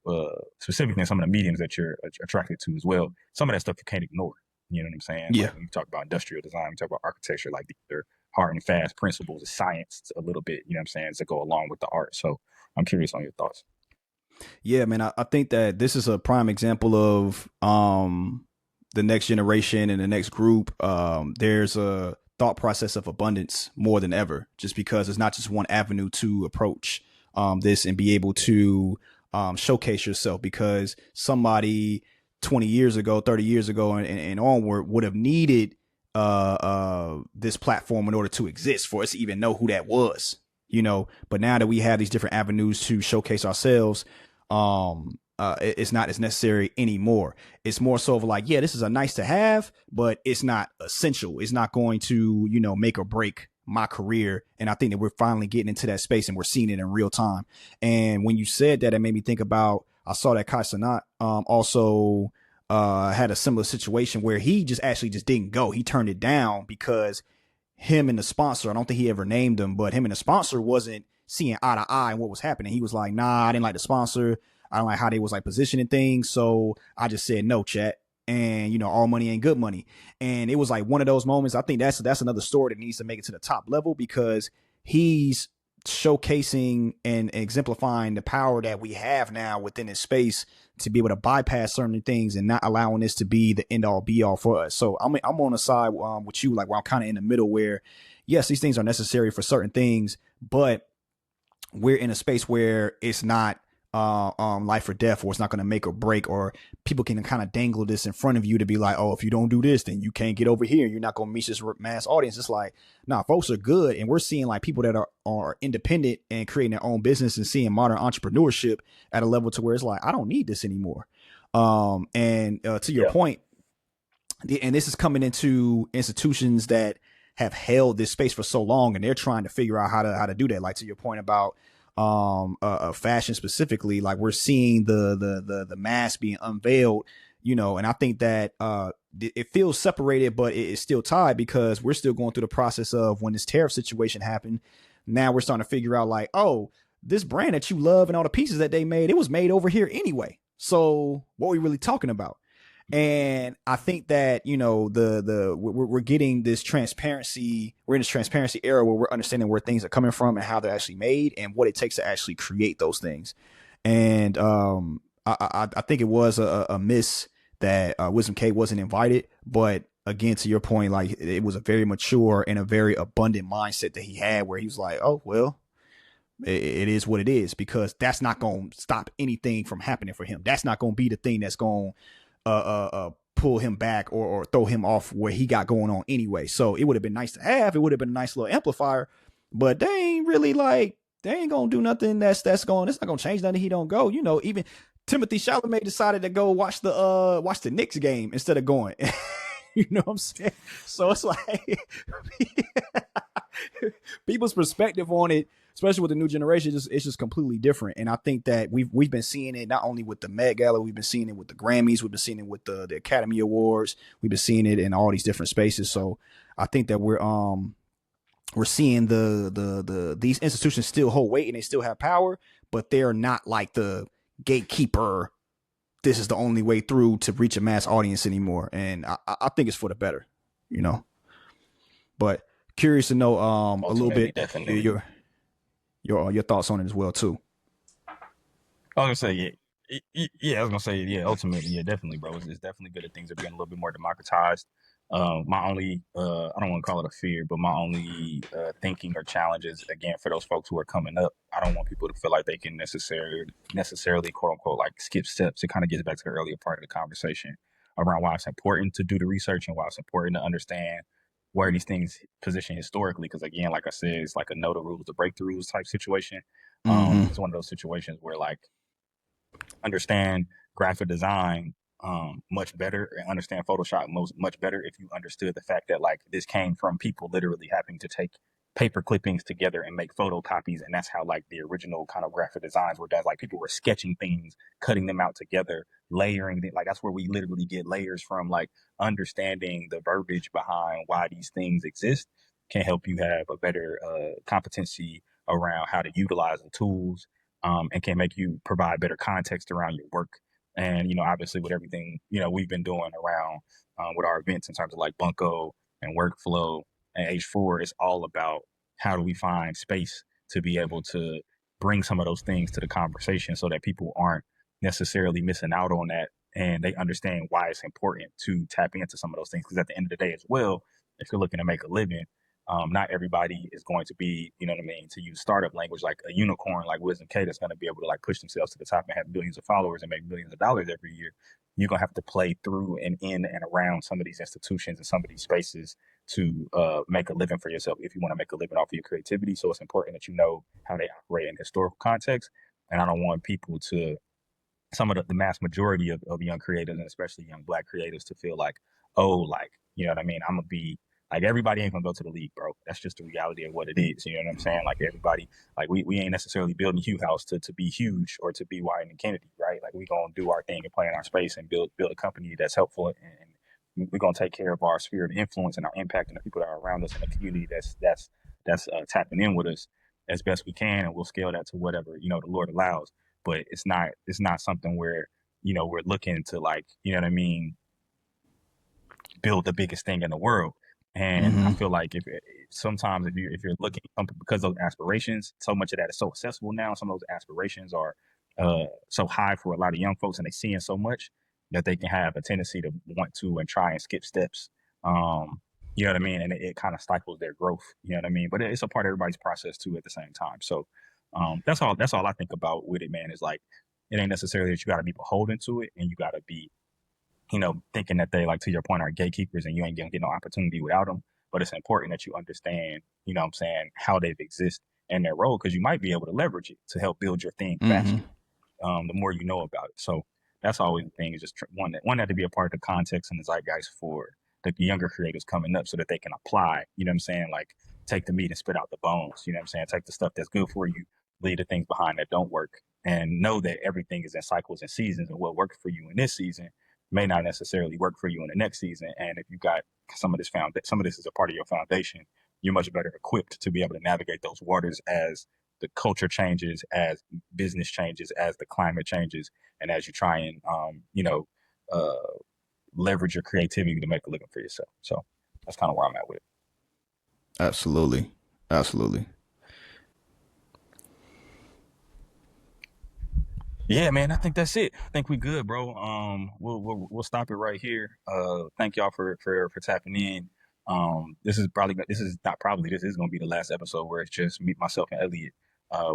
specifically in some of the mediums that you're attracted to as well. Some of that stuff you can't ignore. You know what I'm saying? Yeah. Like when you talk about industrial design, you talk about architecture, like these are hard and fast principles of science a little bit. You know what I'm saying? To go along with the art. So I'm curious on your thoughts. Yeah, man, I think that this is a prime example of the next generation and the next group. There's a thought process of abundance more than ever, just because it's not just one avenue to approach this and be able to showcase yourself. Because somebody 20 years ago, 30 years ago, and onward would have needed this platform in order to exist for us to even know who that was. But now that we have these different avenues to showcase ourselves, it's not as necessary anymore. It's more so of like, yeah, this is a nice to have, but it's not essential. It's not going to, make or break my career. And I think that we're finally getting into that space and we're seeing it in real time. And when you said that, it made me think about, I saw that Kai Cenat also had a similar situation where he just didn't go. He turned it down because him and the sponsor, I don't think he ever named him, but him and the sponsor wasn't seeing eye to eye in what was happening. He was like, nah, I didn't like the sponsor. I don't like how they was like positioning things. So I just said no, chat. And all money ain't good money. And it was like one of those moments. I think that's another story that needs to make it to the top level, because he's showcasing and exemplifying the power that we have now within this space to be able to bypass certain things and not allowing this to be the end all be all for us. So I'm on the side with you, like where I'm kind of in the middle, where yes, these things are necessary for certain things, but we're in a space where it's not life or death, or it's not going to make or break, or people can kind of dangle this in front of you to be like, oh, if you don't do this, then you can't get over here. You're not going to reach this mass audience. It's like, nah, folks are good. And we're seeing like people that are independent and creating their own business and seeing modern entrepreneurship at a level to where it's like, I don't need this anymore. And to your point, and this is coming into institutions that have held this space for so long, and they're trying to figure out how to do that. Like to your point about fashion specifically, like we're seeing the mask being unveiled, and I think that it feels separated, but it is still tied, because we're still going through the process of when this tariff situation happened. Now we're starting to figure out like, oh, this brand that you love and all the pieces that they made, it was made over here anyway. So what are we really talking about? And I think that, we're getting this transparency. We're in this transparency era where we're understanding where things are coming from and how they're actually made and what it takes to actually create those things. And I think it was a miss that Wisdom K wasn't invited. But again, to your point, like it was a very mature and a very abundant mindset that he had, where he was like, oh, well, it is what it is, because that's not going to stop anything from happening for him. That's not going to be the thing that's going pull him back or throw him off where he got going on anyway. So it would have been nice to have. It would have been a nice little amplifier, but they ain't really like, they ain't gonna do nothing it's not gonna change nothing. He don't go. Even Timothy Chalamet decided to go watch the Knicks game instead of going. You know what I'm saying? So it's like people's perspective on it, especially with the new generation, it's just completely different. And I think that we've been seeing it not only with the Met Gala, we've been seeing it with the Grammys, we've been seeing it with the Academy Awards, we've been seeing it in all these different spaces. So I think that we're seeing these institutions still hold weight and they still have power, but they're not like the gatekeeper. This is the only way through to reach a mass audience anymore. And I think it's for the better, but curious to know a little bit definitely. your thoughts on it as well too. I was gonna say, yeah, Yeah, I was gonna say, yeah, ultimately, yeah, definitely, bro. It's definitely good that things are being a little bit more democratized. My only, I don't want to call it a fear, but my only thinking or challenges again for those folks who are coming up, I don't want people to feel like they can necessarily quote unquote like skip steps. It kind of gets back to the earlier part of the conversation around why it's important to do the research and why it's important to understand where these things position historically. Because again, like I said, it's like a know the rules to break the rules type situation. Mm-hmm. It's one of those situations where like understand graphic design much better and understand Photoshop much better if you understood the fact that like this came from people literally having to take paper clippings together and make photocopies, and that's how like the original kind of graphic designs were done. Like people were sketching things, cutting them out together, layering them. Like that's where we literally get layers from. Like understanding the verbiage behind why these things exist can help you have a better competency around how to utilize the tools, and can make you provide better context around your work. And obviously, with everything we've been doing around with our events in terms of like Bunko and workflow and H4, it's all about how do we find space to be able to bring some of those things to the conversation so that people aren't necessarily missing out on that, and they understand why it's important to tap into some of those things. Because at the end of the day, as well, if you're looking to make a living, not everybody is going to be, you know what I mean, to use startup language, like a unicorn like Wiz and K that's going to be able to like push themselves to the top and have billions of followers and make billions of dollars every year. You're going to have to play through and in and around some of these institutions and some of these spaces to make a living for yourself if you want to make a living off of your creativity. So it's important that you know how they operate in historical context. And I don't want people to, some of the mass majority of young creators and especially young black creators to feel like, oh, like, you know what I mean? I'm gonna be like everybody ain't gonna go to the league, bro. That's just the reality of what it is. You know what I'm saying? Like everybody, like we ain't necessarily building Hugh House to be huge or to be Wyatt and Kennedy, right? Like we gonna do our thing and play in our space and build a company that's helpful, and we're gonna take care of our sphere of influence and our impact and the people that are around us in the community that's tapping in with us as best we can, and we'll scale that to whatever the Lord allows. But it's not something where we're looking to, like, you know what I mean, build the biggest thing in the world. And I Mm-hmm. feel like if sometimes if you're looking, because those aspirations, so much of that is so accessible now. Some of those aspirations are so high for a lot of young folks, and they seeing so much that they can have a tendency to want to and try and skip steps. Um, you know what I mean? And it kind of stifles their growth. You know what I mean? But it's a part of everybody's process too at the same time. So that's all I think about with it, man. Is like it ain't necessarily that you got to be beholden to it, and you got to be thinking that they, like, to your point, are gatekeepers and you ain't gonna get no opportunity without them. But it's important that you understand, what I'm saying, how they exist and their role, because you might be able to leverage it to help build your thing Mm-hmm. faster. The more you know about it. So that's always the thing, is just one that to be a part of the context and the zeitgeist for the younger creators coming up so that they can apply, you know what I'm saying? Like take the meat and spit out the bones, you know what I'm saying? Take the stuff that's good for you, leave the things behind that don't work, and know that everything is in cycles and seasons, and what worked for you in this season may not necessarily work for you in the next season. And if you got some of this is a part of your foundation, you're much better equipped to be able to navigate those waters as the culture changes, as business changes, as the climate changes, and as you try and uh, leverage your creativity to make a living for yourself. So that's kind of where I'm at with it. Absolutely. Absolutely. Yeah, man, I think that's it. I think we good, bro. We'll stop it right here. Thank y'all for tapping in. This is gonna be the last episode where it's just me, myself, and Elliott.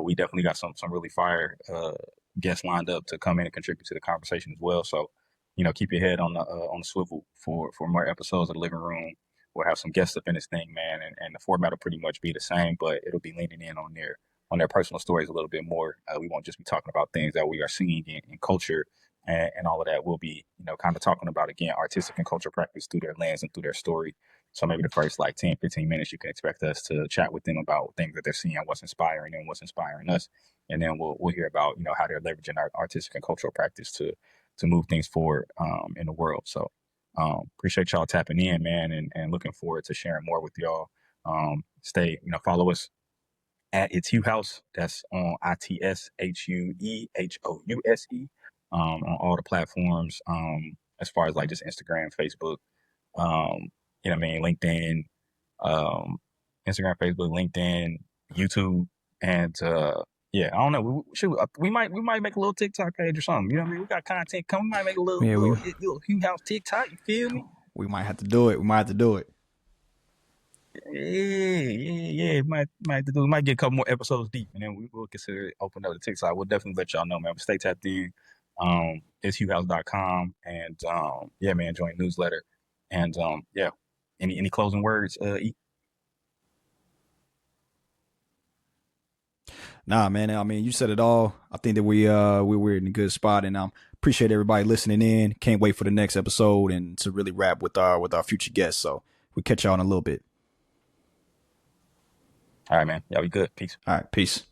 We definitely got some really fire guests lined up to come in and contribute to the conversation as well. So, keep your head on the swivel for more episodes of the living room. We'll have some guests up in this thing, man, and the format will pretty much be the same, but it'll be leaning in on their personal stories a little bit more. We won't just be talking about things that we are seeing in culture and all of that. We'll be, kind of talking about, again, artistic and cultural practice through their lens and through their story. So maybe the first like 10, 15 minutes, you can expect us to chat with them about things that they're seeing, what's inspiring them, what's inspiring us. And then we'll hear about, how they're leveraging our artistic and cultural practice to move things forward in the world. So appreciate y'all tapping in, man, and looking forward to sharing more with y'all. Follow us at It's Hugh House. That's on ITSHUEHOUSE, on all the platforms. As far as like just Instagram, Facebook, you know what I mean, LinkedIn, um, Instagram, Facebook, LinkedIn, YouTube, and Yeah, I don't know. We might make a little TikTok page or something. You know what I mean? We got content coming. We might make a little Yeah, little Hugh House TikTok. You feel me? we might have to do it. We might have to do it. Yeah. Might have to do. We might get a couple more episodes deep, and then will consider open up the TikTok. We'll definitely let y'all know, man. But stay tapped in. It's HughHouse.com, and yeah, man, join the newsletter, and yeah. Any closing words? Nah, man. I mean, you said it all. I think that we're in a good spot, and appreciate everybody listening in. Can't wait for the next episode and to really wrap with our future guests. So we catch y'all in a little bit. All right, man. Y'all be good. Peace. All right, peace.